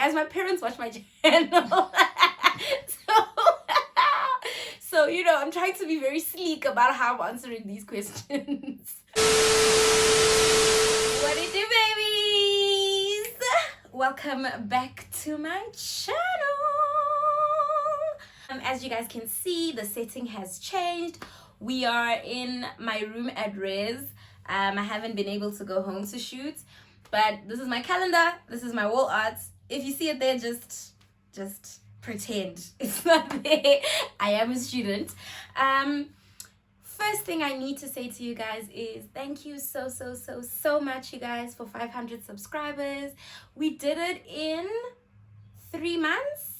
Guys, my parents watch my channel. So, you know, I'm trying to be very sleek about how I'm answering these questions. What it do, babies? Welcome back to my channel. As you guys can see, the setting has changed. We are in my room at Res. I haven't been able to go home to shoot, but this is my calendar. This is my wall art. If you see it there, just pretend it's not there. I am a student. First thing I need to say to you guys is thank you so much, you guys, for 500 subscribers. We did it in 3 months.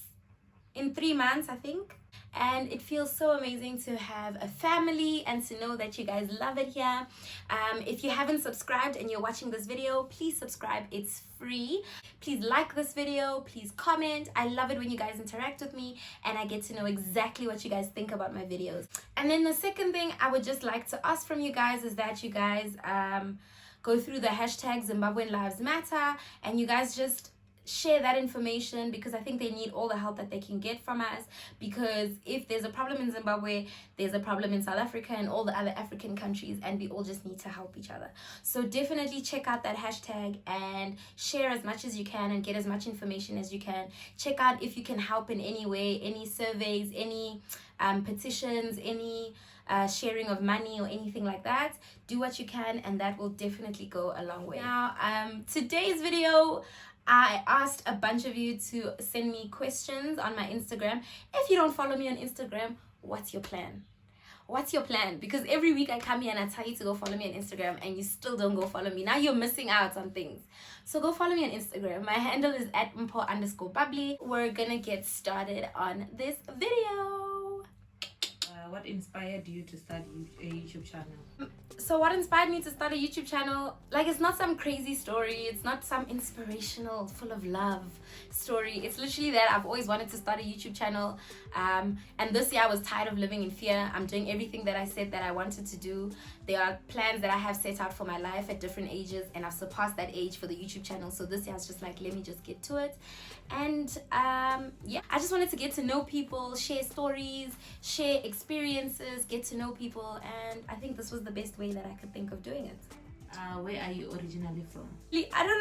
In 3 months, I think. And it feels so amazing to have a family and to know that you guys love it here. If you haven't subscribed and you're watching this video, please subscribe. It's free. Please like this video. Please comment. I love it when you guys interact with me and I get to know exactly what you guys think about my videos. And then the second thing I would just like to ask from you guys is that you guys go through the hashtag Zimbabwean Lives Matter and you guys just share that information, because I think they need all the help that they can get from us, because if there's a problem in Zimbabwe, there's a problem in South Africa and all the other African countries, and we all just need to help each other. So definitely check out that hashtag and share as much as you can and get as much information as you can. Check out if you can help in any way, any surveys, any petitions, any sharing of money or anything like that. Do what you can and that will definitely go a long way. Now today's video, I asked a bunch of you to send me questions on my Instagram. If you don't follow me on Instagram, what's your plan? What's your plan? Because every week I come here and I tell you to go follow me on Instagram and you still don't go follow me. Now you're missing out on things. So go follow me on Instagram. My handle is at Mpho_Bubbly. We're gonna get started on this video. What inspired you to start a YouTube channel? So what inspired me to start a YouTube channel, like, it's not some crazy story, it's not some inspirational full of love story. It's literally that I've always wanted to start a YouTube channel, and this year I was tired of living in fear. I'm doing everything that I said that I wanted to do. There are plans that I have set out for my life at different ages, and I've surpassed that age for the YouTube channel. So this year I was just like, let me just get to it. And yeah, I just wanted to get to know people, share stories, share experiences, get to know people, and I think this was the best way that I could think of doing it. Where are you originally from? I don't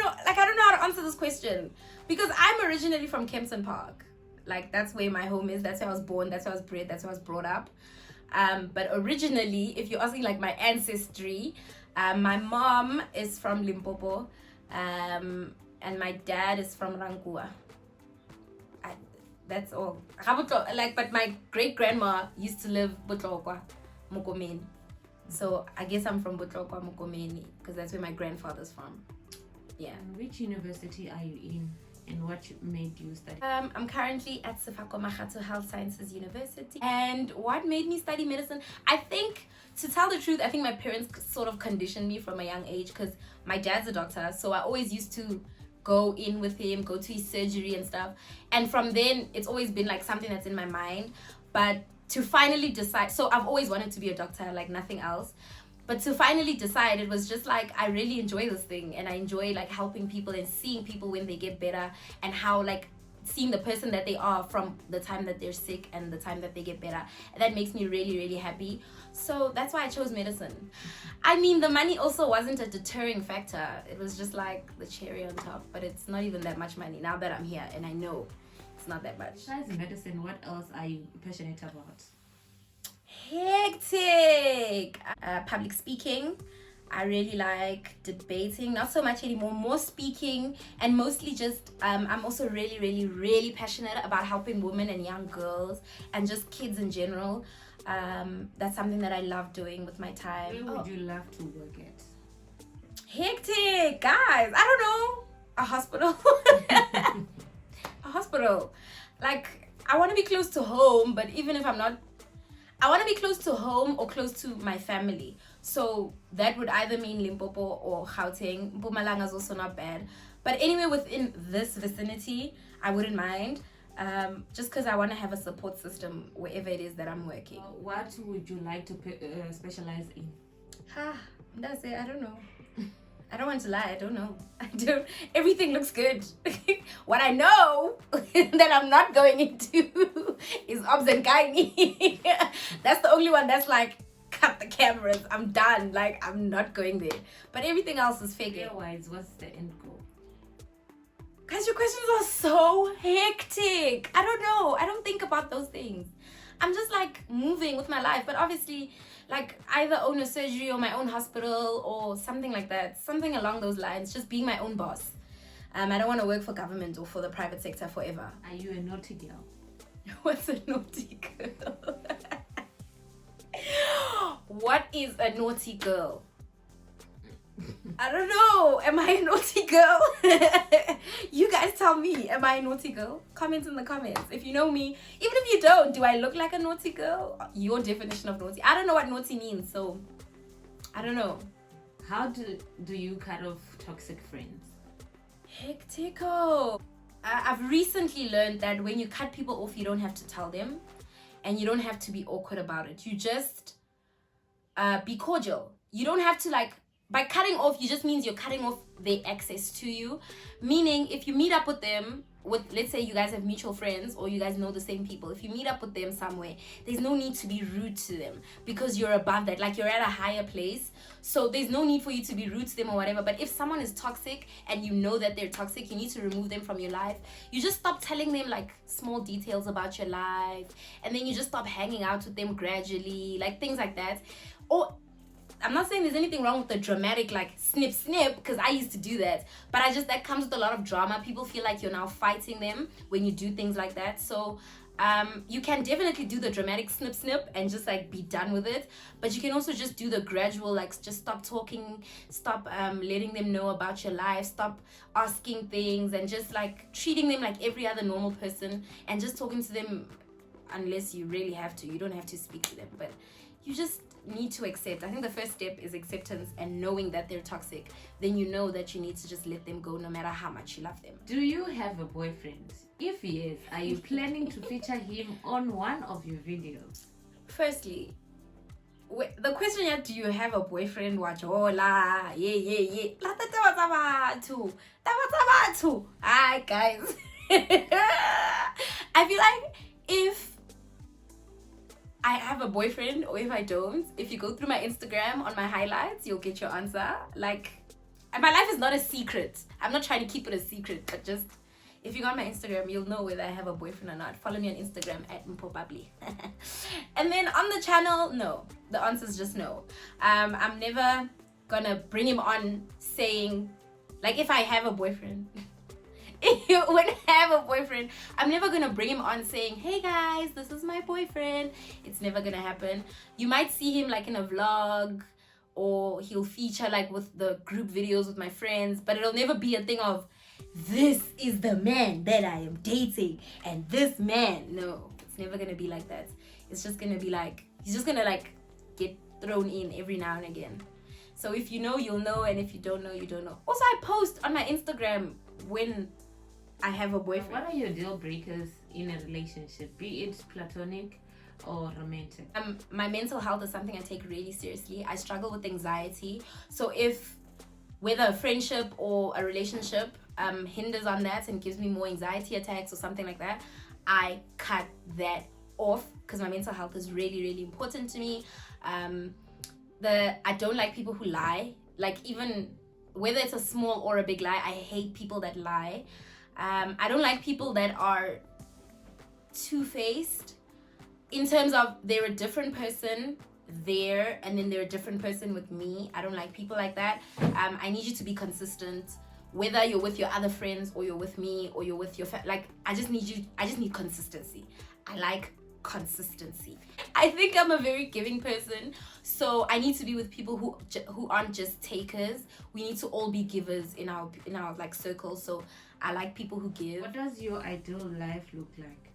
know how to answer this question, because I'm originally from Kempton Park. Like, that's where my home is, that's where I was born, that's where I was bred, that's where I was brought up. But originally, if you're asking like my ancestry, my mom is from Limpopo, and my dad is from Rankua. That's all. Like, but my great grandma used to live Botlokwa, Mokomeni. So I guess I'm from Botlokwa, Mokomeni, because that's where my grandfather's from. Yeah. And which university are you in, and what made you study? I'm currently at Sefako Makgatho Health Sciences University. And what made me study medicine? I think, to tell the truth, I think my parents sort of conditioned me from a young age, because my dad's a doctor, so I always used to go in with him, go to his surgery and stuff. And from then, it's always been like something that's in my mind. But to finally decide, so I've always wanted to be a doctor, like nothing else. But to finally decide, it was just like, I really enjoy this thing, and I enjoy like helping people and seeing people when they get better, and how like seeing the person that they are from the time that they're sick and the time that they get better. And that makes me really happy. So that's why I chose medicine. I mean, the money also wasn't a deterring factor. It was just like the cherry on top, but it's not even that much money now that I'm here and I know it's not that much. Besides medicine, what else are you passionate about? Heeectic. Public speaking. I really like debating, not so much anymore, more speaking, and mostly just I'm also really passionate about helping women and young girls and just kids in general. That's something that I love doing with my time. Where would you love to work at? Heeectic, guys, I don't know, a hospital. A hospital. Like, I want to be close to home, but even if I'm not, I want to be close to home or close to my family. So that would either mean Limpopo or Gauteng. Mpumalanga is also not bad. But anywhere within this vicinity, I wouldn't mind. Just because I want to have a support system wherever it is that I'm working. What would you like to specialize in? That's it. I don't know. I don't want to lie. I don't know. I don't. Everything looks good. What I know that I'm not going into is Obs and Kaini. That's the only one that's like, cut the cameras. I'm done. Like, I'm not going there. But everything else is fake. Otherwise, what's the end goal? Guys, your questions are so hectic. I don't know. I don't think about those things. I'm just like moving with my life. But obviously, like either own a surgery or my own hospital or something like that. Something along those lines. Just being my own boss. I don't want to work for government or for the private sector forever. Are you a naughty girl? What's a naughty girl? What is a naughty girl? I don't know. Am I a naughty girl? You guys tell me. Am I a naughty girl? Comment in the comments. If you know me, even if you don't, do I look like a naughty girl? Your definition of naughty. I don't know what naughty means, so I don't know. How do you cut off toxic friends? Heeectic. I've recently learned that when you cut people off, you don't have to tell them, and you don't have to be awkward about it. You just be cordial. You don't have to like. By cutting off, you just means you're cutting off their access to you. Meaning, if you meet up with them, let's say you guys have mutual friends or you guys know the same people. If you meet up with them somewhere, there's no need to be rude to them because you're above that. Like, you're at a higher place. So there's no need for you to be rude to them or whatever. But if someone is toxic and you know that they're toxic, you need to remove them from your life. You just stop telling them like small details about your life. And then you just stop hanging out with them gradually. Like things like that. Or I'm not saying there's anything wrong with the dramatic like snip snip, because I used to do that, but that comes with a lot of drama. People feel like you're now fighting them when you do things like that. So you can definitely do the dramatic snip snip and just like be done with it, but you can also just do the gradual, like just stop talking, stop letting them know about your life, stop asking things, and just like treating them like every other normal person and just talking to them unless you really have to. You don't have to speak to them, but you just need to accept. I think the first step is acceptance and knowing that they're toxic. Then you know that you need to just let them go no matter how much you love them. Do you have a boyfriend? If yes, are you planning to feature him on one of your videos? Firstly, the question is, do you have a boyfriend? Wajola, yeah. Hi guys. I feel like if I have a boyfriend or if I don't, if you go through my Instagram on my highlights, you'll get your answer. Like, my life is not a secret. I'm not trying to keep it a secret, but just if you go on my Instagram, you'll know whether I have a boyfriend or not. Follow me on Instagram at Mpho Bubbly. And then on the channel, no. The answer is just no. I'm never gonna bring him on saying, like, if I have a boyfriend. When I have a boyfriend, I'm never gonna bring him on saying, hey guys, this is my boyfriend. It's never gonna happen. You might see him like in a vlog, or he'll feature like with the group videos with my friends, but it'll never be a thing of, this is the man that I am dating and this man. No, it's never gonna be like that. It's just gonna be like, he's just gonna like get thrown in every now and again. So if you know, you'll know, and if you don't know, you don't know. Also, I post on my Instagram when I have a boyfriend. What are your deal breakers in a relationship, be it platonic or romantic? My mental health is something I take really seriously. I struggle with anxiety. So if whether a friendship or a relationship hinders on that and gives me more anxiety attacks or something like that, I cut that off because my mental health is really, really important to me. I don't like people who lie. Like, even whether it's a small or a big lie, I hate people that lie. I don't like people that are two-faced in terms of they're a different person there and then they're a different person with me. I don't like people like that. I need you to be consistent, whether you're with your other friends or you're with me or you're with your like, I just need consistency. I like consistency. I think I'm a very giving person, so I need to be with people who aren't just takers. We need to all be givers in our like circle. So I like people who give. What does your ideal life look like?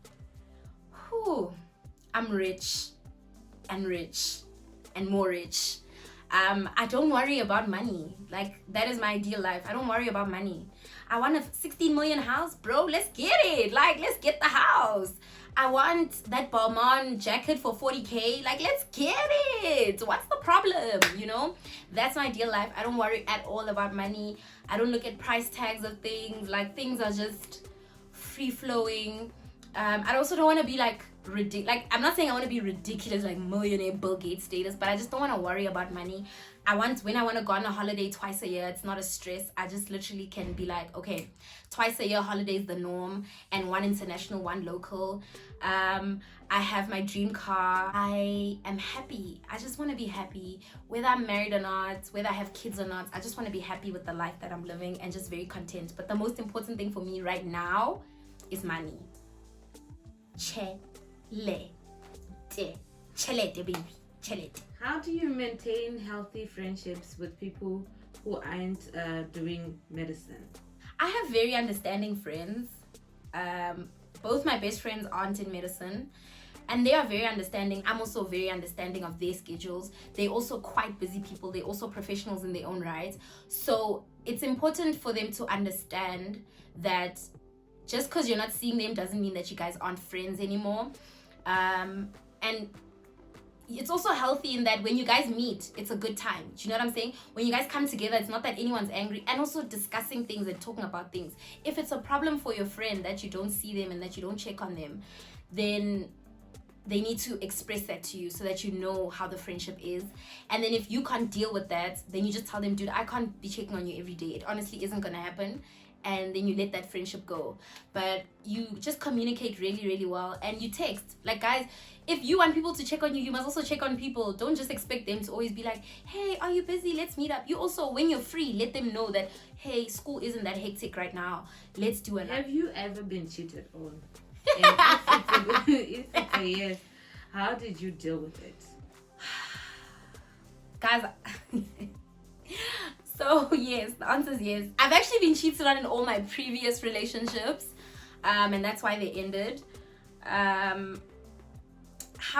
I'm rich and more rich. I don't worry about money. Like, that is my ideal life. I don't worry about money. I want a 16 million house, bro. Let's get it. Like, let's get the house. I want that Balmain jacket for 40K. Like, let's get it. What's the problem? You know, that's my ideal life. I don't worry at all about money. I don't look at price tags of things. Like, things are just free flowing. I also don't want to be like ridiculous. Like, I'm not saying I want to be ridiculous, like millionaire Bill Gates status, but I just don't want to worry about money. When I want to go on a holiday twice a year, it's not a stress. I just literally can be like, okay, twice a year holiday is the norm, and one international, one local. I have my dream car. I am happy. I just want to be happy, whether I'm married or not, whether I have kids or not. I just want to be happy with the life that I'm living and just very content. But the most important thing for me right now is money. Chelete, baby, chelete. How do you maintain healthy friendships with people who aren't doing medicine? I have very understanding friends. Both my best friends aren't in medicine, and they are very understanding. I'm also very understanding of their schedules. They're also quite busy people. They're also professionals in their own right. So it's important for them to understand that just because you're not seeing them doesn't mean that you guys aren't friends anymore. And it's also healthy in that when you guys meet, it's a good time. Do you know what I'm saying? When you guys come together, it's not that anyone's angry, and also discussing things and talking about things. If it's a problem for your friend that you don't see them and that you don't check on them, then they need to express that to you so that you know how the friendship is. And then if you can't deal with that, then you just tell them, dude, I can't be checking on you every day. It honestly isn't gonna happen. And then you let that friendship go. But you just communicate really, really well, and you text. Like, guys, if you want people to check on you, you must also check on people. Don't just expect them to always be like, hey, are you busy? Let's meet up. You also, when you're free, let them know that, hey, school isn't that hectic right now. Let's do it. Have you ever been cheated on? And if it's a yes, how did you deal with it? Guys, so yes, the answer is yes. I've actually been cheated on in all my previous relationships, and that's why they ended. How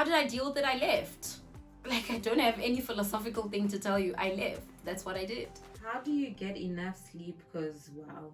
did I deal with it? I left. Like, I don't have any philosophical thing to tell you. I left. That's what I did. How do you get enough sleep? Because, wow.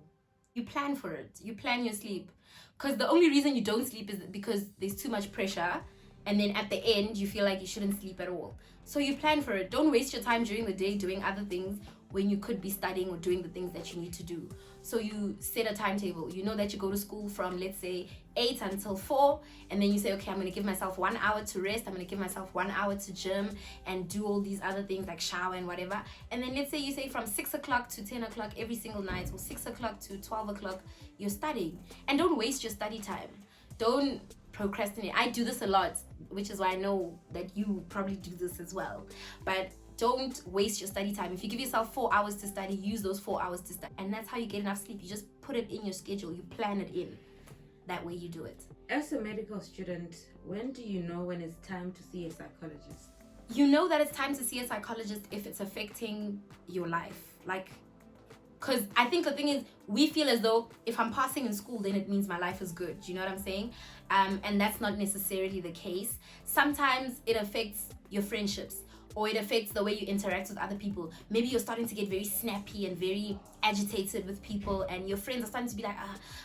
You plan for it. You plan your sleep. Because the only reason you don't sleep is because there's too much pressure. And then at the end, you feel like you shouldn't sleep at all. So you plan for it. Don't waste your time during the day doing other things when you could be studying or doing the things that you need to do. So you set a timetable. You know that you go to school from, let's say, 8 until 4. And then you say, okay, I'm going to give myself 1 hour to rest. I'm going to give myself 1 hour to gym and do all these other things like shower and whatever. And then let's say you say from 6 o'clock to 10 o'clock every single night, or 6 o'clock to 12 o'clock, you're studying. And don't waste your study time. Don't procrastinate. I do this a lot, which is why I know that you probably do this as well. But don't waste your study time. If you give yourself 4 hours to study, use those 4 hours to study. And that's how you get enough sleep. You just put it in your schedule. You plan it in. That way you do it. As a medical student, when do you know when it's time to see a psychologist? You know that it's time to see a psychologist if it's affecting your life. Like, because I think the thing is, we feel as though if I'm passing in school, then it means my life is good. Do you know what I'm saying? And that's not necessarily the case. Sometimes it affects your friendships, or it affects the way you interact with other people. Maybe you're starting to get very snappy and very agitated with people, and your friends are starting to be like,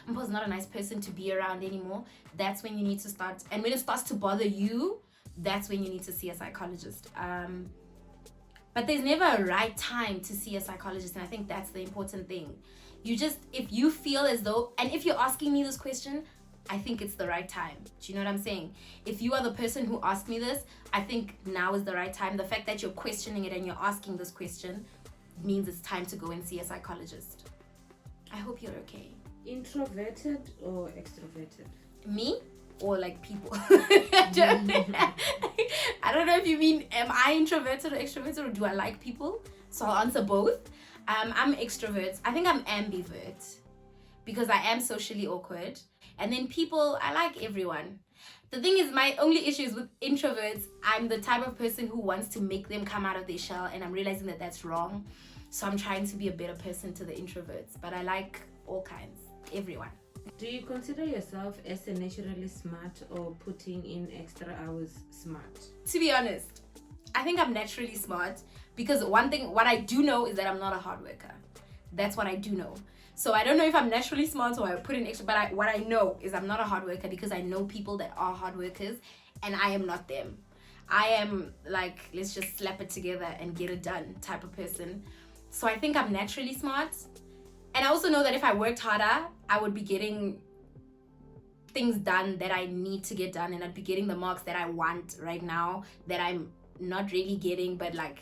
Mpho's not a nice person to be around anymore. That's when you need to start. And when it starts to bother you, that's when you need to see a psychologist. But there's never a right time to see a psychologist, and I think that's the important thing. You just, if you feel as though, and if you're asking me this question, I think it's the right time. Do you know what I'm saying? If you are the person who asked me this, I think now is the right time. The fact that you're questioning it and you're asking this question means it's time to go and see a psychologist. I hope you're okay. Introverted or extroverted? Me? Or like people? I don't know if you mean, am I introverted or extroverted, or do I like people? So I'll answer both. I'm extrovert. I think I'm ambivert because I am socially awkward. And then people, I like everyone. The thing is, my only issue is with introverts. I'm the type of person who wants to make them come out of their shell, and I'm realizing that that's wrong. So I'm trying to be a better person to the introverts. But I like all kinds, everyone. Do you consider yourself as a naturally smart, or putting in extra hours smart? To be honest, I think I'm naturally smart, because one thing, what I do know is that I'm not a hard worker. That's what I do know. So I don't know if I'm naturally smart or I put in extra, but what I know is I'm not a hard worker, because I know people that are hard workers and I am not them. I am like, let's just slap it together and get it done type of person. So I think I'm naturally smart. And I also know that if I worked harder, I would be getting things done that I need to get done, and I'd be getting the marks that I want right now that I'm not really getting, but like,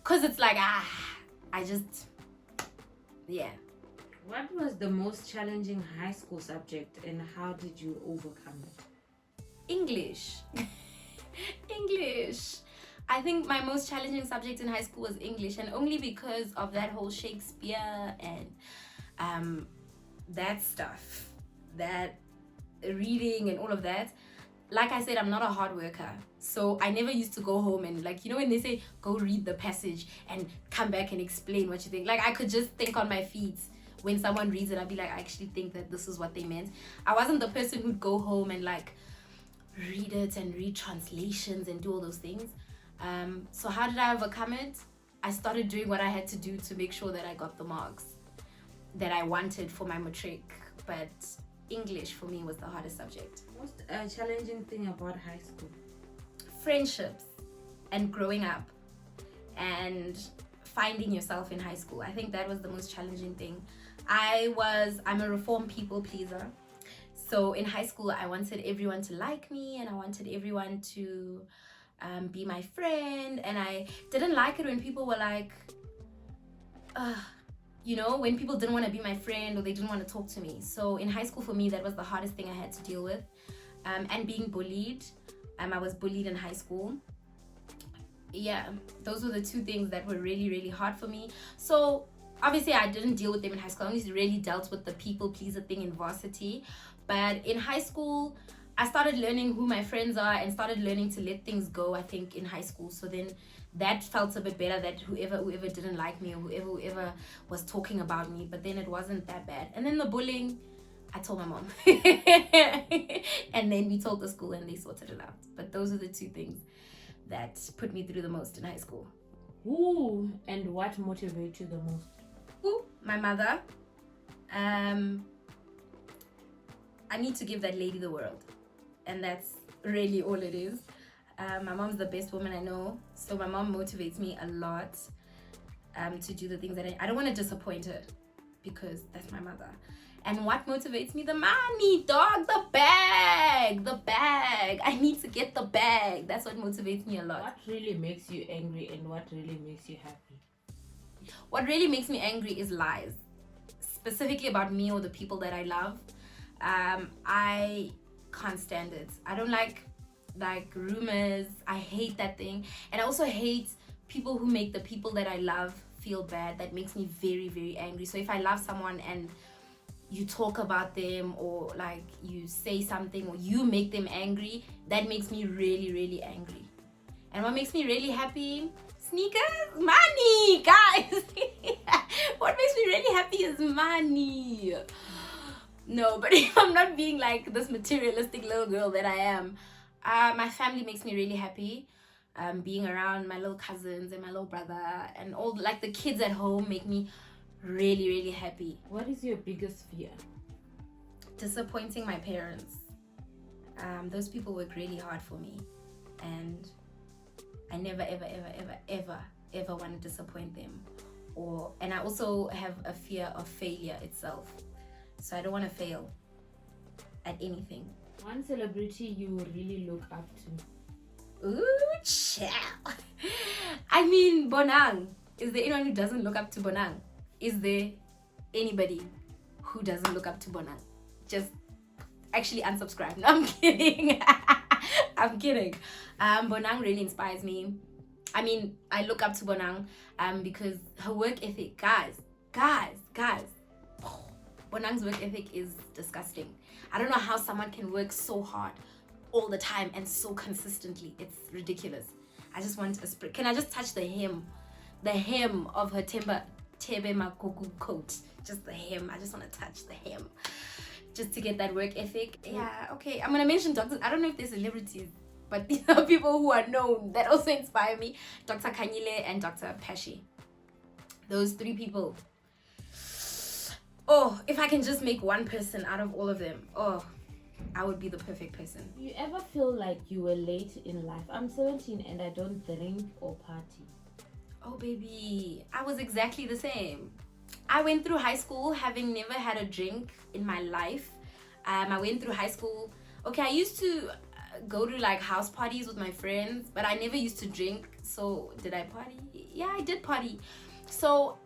cause it's like, I just, yeah. What was the most challenging high school subject and how did you overcome it? English. English. I think my most challenging subject in high school was English, and only because of that whole Shakespeare and that stuff, that reading and all of that. Like I said, I'm not a hard worker, so I never used to go home and, like, you know, when they say go read the passage and come back and explain what you think, like, I could just think on my feet. When someone reads it, I'd be like, I actually think that this is what they meant. I wasn't the person who'd go home and like read it and read translations and do all those things. So how did I overcome it? I started doing what I had to do to make sure that I got the marks that I wanted for my matric. But English for me was the hardest subject. Most challenging thing about high school? Friendships and growing up and finding yourself in high school. I think that was the most challenging thing. I'm a reformed people pleaser. So in high school, I wanted everyone to like me and I wanted everyone to be my friend. And I didn't like it when people were like, you know, when people didn't want to be my friend or they didn't want to talk to me. So in high school, for me, that was the hardest thing I had to deal with. And being bullied. I was bullied in high school. Yeah, those were the two things that were really, really hard for me. So obviously I didn't deal with them in high school. I only really dealt with the people pleaser thing in varsity. But in high school, I started learning who my friends are and started learning to let things go, I think, in high school. So then that felt a bit better, that whoever didn't like me or whoever was talking about me, but then it wasn't that bad. And then the bullying, I told my mom. And then we told the school and they sorted it out. But those are the two things that put me through the most in high school. Ooh, and what motivates you the most? Ooh, my mother. I need to give that lady the world. And that's really all it is. My mom's the best woman I know. So my mom motivates me a lot to do the things that I don't want to disappoint her, because that's my mother. And what motivates me? The money, dog, the bag. I need to get the bag. That's what motivates me a lot. What really makes you angry and what really makes you happy? What really makes me angry is lies, specifically about me or the people that I love. I can't stand it. I don't like rumors. I hate that thing. And I also hate people who make the people that I love feel bad. That makes me very, very angry. So if I love someone and you talk about them or like you say something or you make them angry, that makes me really, really angry. And what makes me really happy? Sneakers, money, guys. What makes me really happy is money. No, but if I'm not being like this materialistic little girl that I am, my family makes me really happy. Being around my little cousins and my little brother and all like the kids at home make me really, really happy. What is your biggest fear? Disappointing my parents. Those people work really hard for me, and I never ever want to disappoint them. And I also have a fear of failure itself, so I don't want to fail at anything. One celebrity you really look up to? Ooh, child. I mean, Bonang. Is there anyone who doesn't look up to Bonang? Is there anybody who doesn't look up to Bonang? Just actually unsubscribe. No, I'm kidding. I'm kidding. Bonang really inspires me. I mean, I look up to Bonang because her work ethic, guys. Bonang's work ethic is disgusting. I don't know how someone can work so hard all the time and so consistently. It's ridiculous. I just want a spray. Can I just touch the hem of her Tebe Makuku coat? Just the hem. I just want to touch the hem just to get that work ethic. Yeah, okay. I'm gonna mention doctors. I don't know if they're celebrities, but these are people who are known that also inspire me. Dr. Kanyile and Dr. Pesci. Those three people. Oh, if I can just make one person out of all of them, oh, I would be the perfect person. Do you ever feel like you were late in life? I'm 17 and I don't drink or party. Oh, baby, I was exactly the same. I went through high school having never had a drink in my life. I went through high school. Okay, I used to go to like house parties with my friends, but I never used to drink. So did I party? Yeah, I did party. So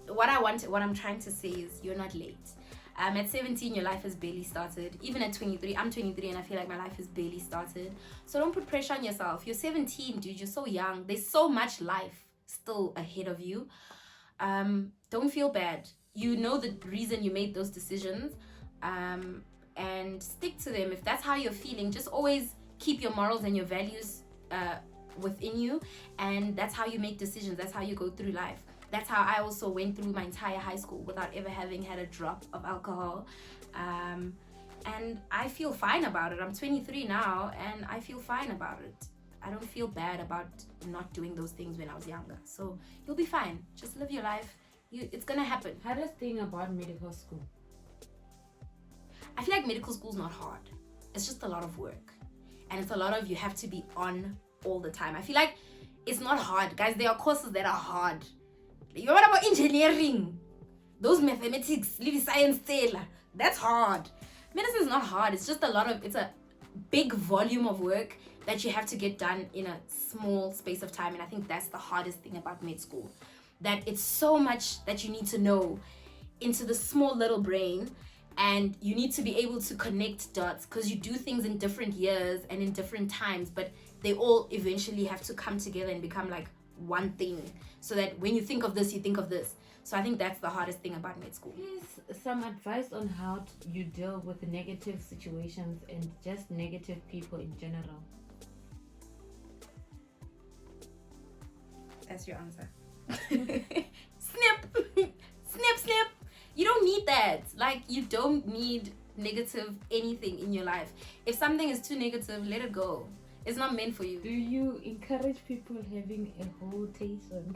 what I'm trying to say is you're not late. At 17, your life has barely started. Even at 23, I'm 23 and I feel like my life has barely started. So don't put pressure on yourself. You're 17, dude. You're so young. There's so much life still ahead of you. Don't feel bad. You know the reason you made those decisions, and stick to them. If that's how you're feeling, just always keep your morals and your values within you, and that's how you make decisions. That's how you go through life. That's how I also went through my entire high school without ever having had a drop of alcohol. And I feel fine about it. I'm 23 now and I feel fine about it. I don't feel bad about not doing those things when I was younger. So you'll be fine. Just live your life. It's gonna happen. Hardest thing about medical school? I feel like medical school's not hard. It's just a lot of work. And it's a lot of you have to be on all the time. I feel like it's not hard. Guys, there are courses that are hard. You know what about engineering? Those mathematics, living science, that's hard. Medicine is not hard. It's just it's a big volume of work that you have to get done in a small space of time. And I think that's the hardest thing about med school. That it's so much that you need to know into the small little brain, and you need to be able to connect dots because you do things in different years and in different times, but they all eventually have to come together and become like one thing, so that when you think of this, you think of this. So I think that's the hardest thing about med school. Please, some advice on how you deal with negative situations and just negative people in general. That's your answer. Snip. Snip, snip. You don't need that. Like, you don't need negative anything in your life. If something is too negative, let it go. It's not meant for you. Do you encourage people having a whole taste on?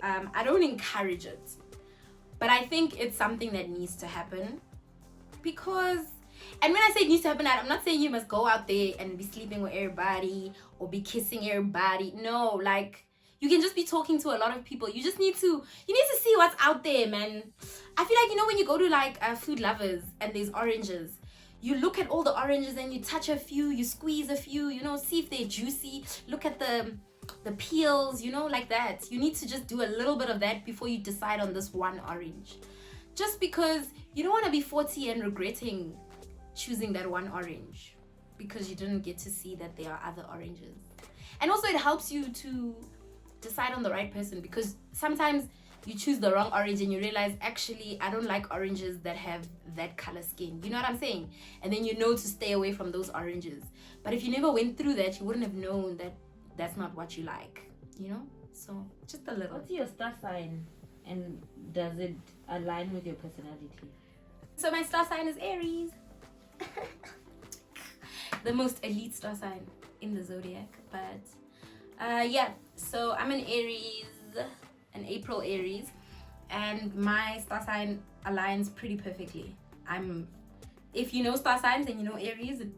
I don't encourage it, but I think it's something that needs to happen, because, and when I say it needs to happen, I'm not saying you must go out there and be sleeping with everybody or be kissing everybody. No, like, you can just be talking to a lot of people. You need to see what's out there, man. I feel like, you know, when you go to like Food Lovers and there's oranges, you look at all the oranges and you touch a few, you squeeze a few, you know, see if they're juicy, look at the peels, you know, like that. You need to just do a little bit of that before you decide on this one orange, just because you don't want to be 40 and regretting choosing that one orange because you didn't get to see that there are other oranges. And also it helps you to decide on the right person, because sometimes you choose the wrong orange and you realize, actually, I don't like oranges that have that color skin. You know what I'm saying? And then you know to stay away from those oranges. But if you never went through that, you wouldn't have known that that's not what you like, you know? So just a little. What's your star sign, and does it align with your personality? So my star sign is Aries. The most elite star sign in the zodiac. But yeah, so I'm an Aries, an April Aries, and my star sign aligns pretty perfectly. If you know star signs and you know Aries, it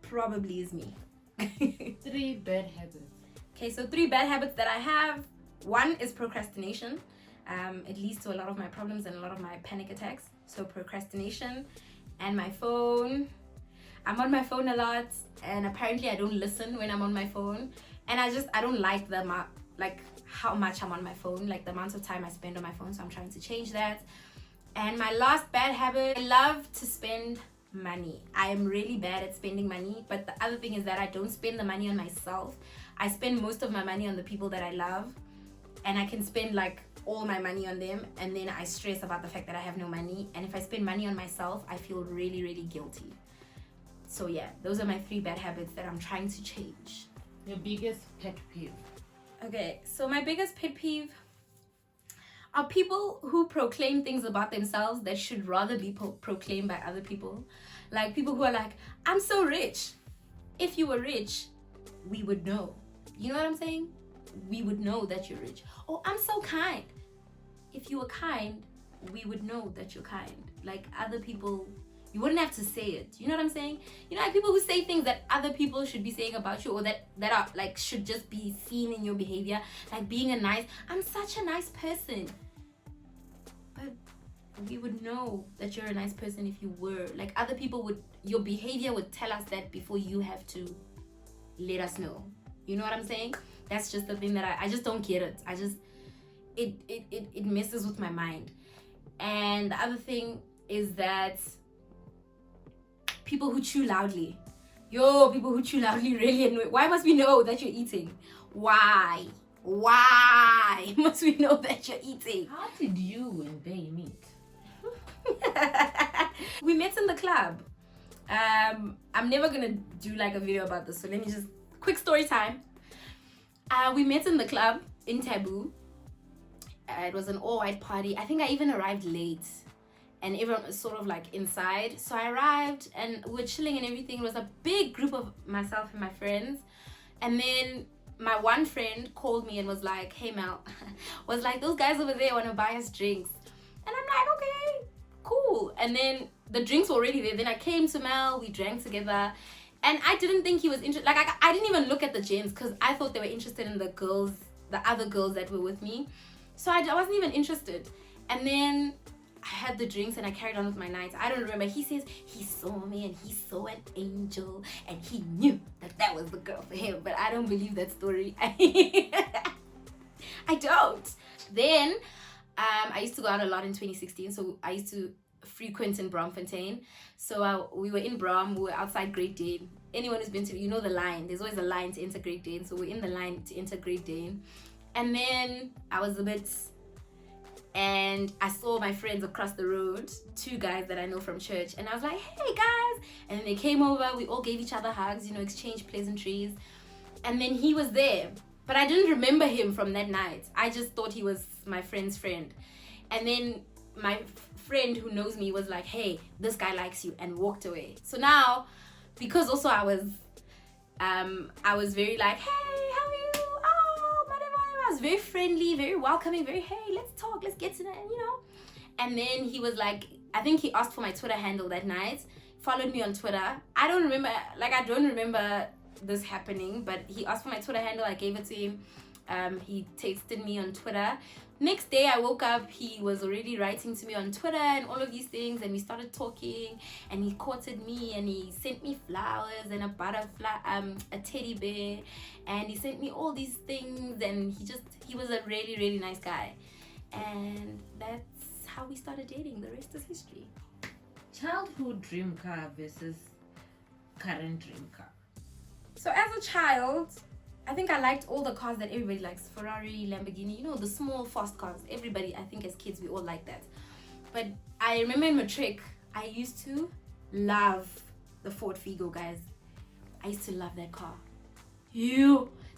probably is me. 3 bad habits. Okay, so 3 bad habits that I have. 1 is procrastination. It leads to a lot of my problems and a lot of my panic attacks. So procrastination. And my phone. I'm on my phone a lot, and apparently I don't listen when I'm on my phone. And I don't like how much I'm on my phone, like the amount of time I spend on my phone. So I'm trying to change that. And my last bad habit, I love to spend money. I am really bad at spending money, but the other thing is that I don't spend the money on myself. I spend most of my money on the people that I love, and I can spend like all my money on them, and then I stress about the fact that I have no money. And if I spend money on myself, I feel really, really guilty. So yeah, those are my 3 bad habits that I'm trying to change. Your biggest pet peeve? Okay, so my biggest pet peeve are people who proclaim things about themselves that should rather be proclaimed by other people. Like people who are like, I'm so rich. If you were rich, we would know. You know what I'm saying? We would know that you're rich. Oh, I'm so kind. if you were kind, we would know that you're kind. Like other people, you wouldn't have to say it. You know what I'm saying? You know, like people who say things that other people should be saying about you, or that are like should just be seen in your behavior. Like being I'm such a nice person. But we would know that you're a nice person if you were. Like other people your behavior would tell us that before you have to let us know. You know what I'm saying? That's just the thing that I just don't get it. It messes with my mind. And the other thing is that people who chew loudly. People who chew loudly really annoy. Why must we know that you're eating? Why must we know that you're eating? How did you and they meet? We met in the club. I'm never gonna do like a video about this, so let me just quick story time. We met in the club in Taboo. It was an all-white party. I think I even arrived late, and everyone was sort of like inside. So I arrived and we were chilling and everything. It was a big group of myself and my friends, and then my one friend called me and was like, "Hey Mel," was like, "those guys over there want to buy us drinks," and I'm like, "Okay, cool." And then the drinks were already there. Then I came to Mel, we drank together, and I didn't think he was interested. Like I didn't even look at the gents because I thought they were interested in the other girls that were with me. So I wasn't even interested. And then I had the drinks and I carried on with my night. I don't remember. He says he saw me and he saw an angel and he knew that was the girl for him. But I don't believe that story. I don't. Then I used to go out a lot in 2016. So I used to frequent in Bromfontein. So we were in Brom. We were outside Great Dane. Anyone who's been to, you know the line. There's always a line to enter Great Dane. So we're in the line to enter Great Dane. And then I was and I saw my friends across the road, 2 guys that I know from church, and I was like, "Hey guys," and then they came over, we all gave each other hugs, exchanged pleasantries, and then he was there, but I didn't remember him from that night. I just thought he was my friend's friend. And then my friend who knows me was like, "Hey, this guy likes you," and walked away. So now, because also I was very like, "Hey, how are you? I was very friendly, very welcoming, very, hey, let's talk, let's get to that," And then he was like, I think he asked for my Twitter handle that night, followed me on Twitter. I don't remember this happening, but he asked for my Twitter handle, I gave it to him. He texted me on Twitter. Next day I woke up, he was already writing to me on Twitter and all of these things, and we started talking, and he courted me, and he sent me flowers and a butterfly, a teddy bear, and he sent me all these things, and he was a really, really nice guy. And that's how we started dating. The rest is history. Childhood dream car versus current dream car. So as a child, I think I liked all the cars that everybody likes. Ferrari, Lamborghini, the small fast cars. Everybody, I think as kids, we all like that. But I remember in matric, I used to love the Ford Figo, guys. I used to love that car.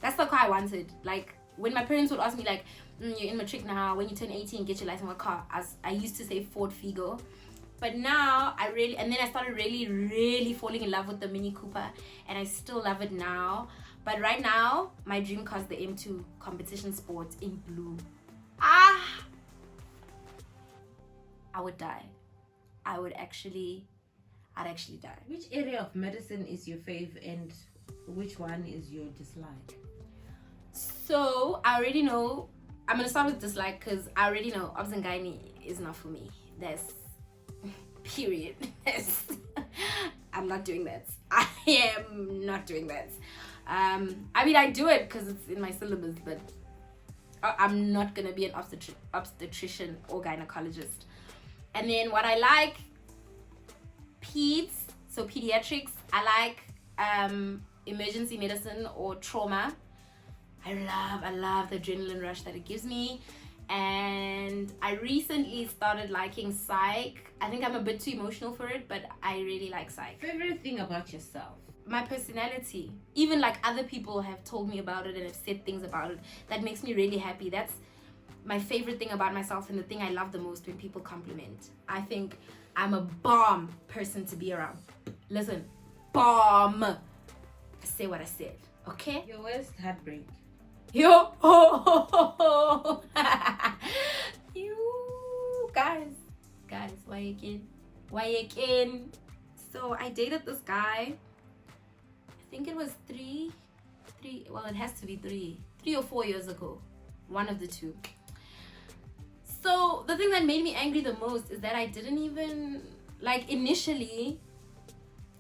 That's the car I wanted. Like, when my parents would ask me, like, "You're in matric now, when you turn 18, get your license, what car?" I used to say Ford Figo. But now, and then I started really, really falling in love with the Mini Cooper. And I still love it now. But right now, my dream car is the M2 Competition Sport in blue. I would die. I'd actually die. Which area of medicine is your fave and which one is your dislike? So, I already know. I'm going to start with dislike because I already know obs and gynae is not for me. That's period. I'm not doing that. I am not doing that. I do it because it's in my syllabus, but I'm not gonna be an obstetrician or gynecologist. And then what I like, peeves, so pediatrics. I like emergency medicine or trauma. I love the adrenaline rush that it gives me. And I recently started liking psych. I think I'm a bit too emotional for it, but I really like psych. Favorite thing about yourself? My personality. Even like other people have told me about it and have said things about it that makes me really happy. That's my favorite thing about myself and the thing I love the most when people compliment. I think I'm a bomb person to be around. Listen, bomb. I say what I said, okay? Your worst heartbreak? Yo, oh, you guys, why again? So I dated this guy. I think it was three. Well, it has to be 3 or 4 years ago, one of the two. So the thing that made me angry the most is that I didn't even initially.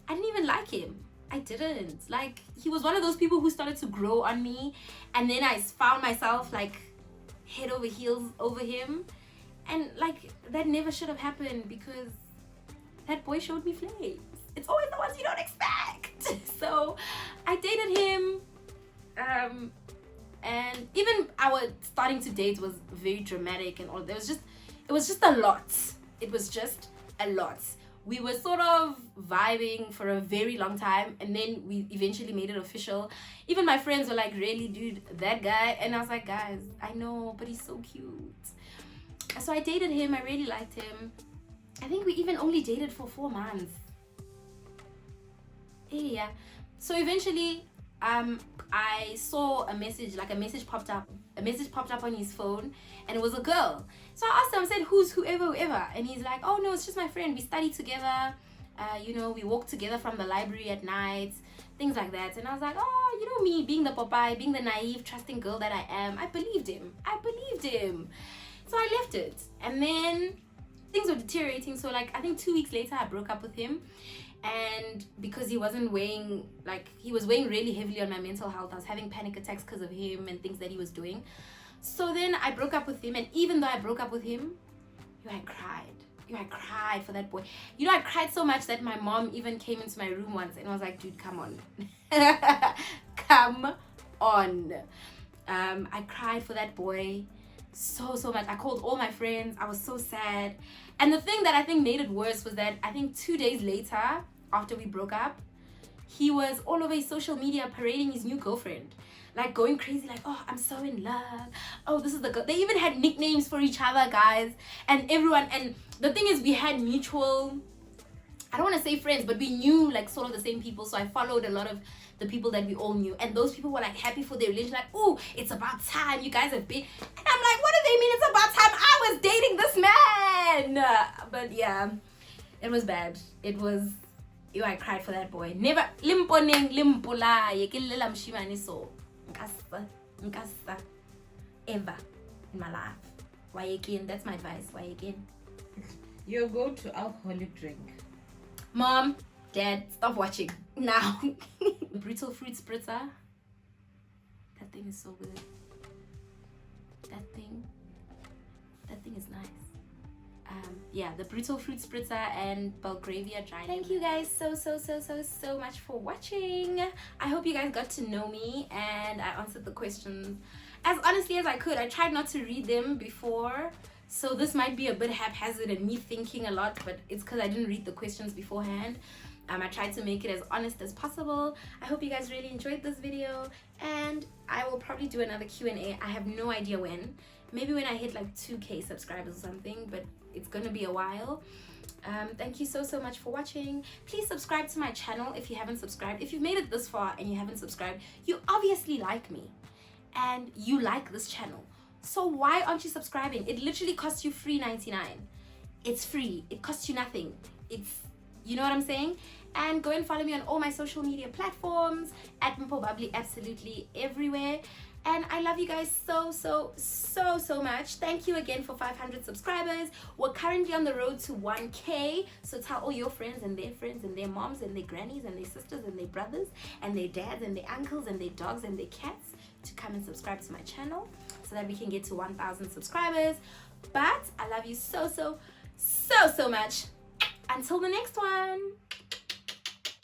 I didn't even like him. I didn't. He was one of those people who started to grow on me, and then I found myself head over heels over him, and that never should have happened because that boy showed me flames. It's always the ones you don't expect. So I dated him, and even our starting to date was very dramatic and all. It was just a lot. It was just a lot. We were sort of vibing for a very long time, and then we eventually made it official. Even my friends were like, really, dude, that guy? And I was like, guys, I know, but he's so cute. So I dated him. I really liked him. I think we even only dated for 4 months. Yeah. So eventually, I saw a message popped up. A message popped up on his phone, and it was a girl. So I asked him, I said, whoever? And he's like, oh no, it's just my friend. We study together. We walk together from the library at night, things like that. And I was like, oh, me being the Popeye, being the naive, trusting girl that I am, I believed him. So I left it, and then things were deteriorating. So I think 2 weeks later, I broke up with him. And because he wasn't weighing, he was weighing really heavily on my mental health. I was having panic attacks because of him and things that he was doing. So then I broke up with him, and even though I broke up with him, I cried for that boy. I cried so much that my mom even came into my room once and was like, dude, come on. Come on. I cried for that boy so much. I called all my friends. I was so sad. And the thing that I think made it worse was that I think 2 days later, after we broke up, he was all over his social media parading his new girlfriend, going crazy, oh, I'm so in love, oh, this is the girl. They even had nicknames for each other, guys, and everyone. And the thing is, we had mutual, I don't want to say friends, but we knew sort of the same people. So I followed a lot of the people that we all knew, and those people were happy for their relationship, oh, it's about time, you guys have been. And I'm like, what do they mean it's about time? I was dating this man. But yeah, it was bad. It was, I cried for that boy. Never limponeng limpola yekelela mshimane so nkasa ever in my life. Why again? That's my advice. Why again? Your go-to alcoholic drink. Mom, Dad, stop watching now. Brutal fruit spritzer. That thing is so good. That thing is nice. Yeah, the brutal fruit spritzer and Belgravia dry. Thank you guys so much for watching. I hope you guys got to know me and I answered the questions as honestly as I could. I tried not to read them before, so this might be a bit haphazard and me thinking a lot, but it's because I didn't read the questions beforehand. I tried to make it as honest as possible. I hope you guys really enjoyed this video, and I will probably do another Q&A. I have no idea when. Maybe when I hit 2K subscribers or something, but it's gonna be a while. Thank you so much for watching. Please subscribe to my channel if you haven't subscribed. If you've made it this far and you haven't subscribed, you obviously like me and you like this channel. So why aren't you subscribing? It literally costs you free 99. It's free. It costs you nothing. You know what I'm saying? And go and follow me on all my social media platforms at Mpho Bubbly, absolutely everywhere. And I love you guys so much. Thank you again for 500 subscribers. We're currently on the road to 1K. So tell all your friends and their moms and their grannies and their sisters and their brothers and their dads and their uncles and their dogs and their cats to come and subscribe to my channel so that we can get to 1,000 subscribers. But I love you so much. Until the next one.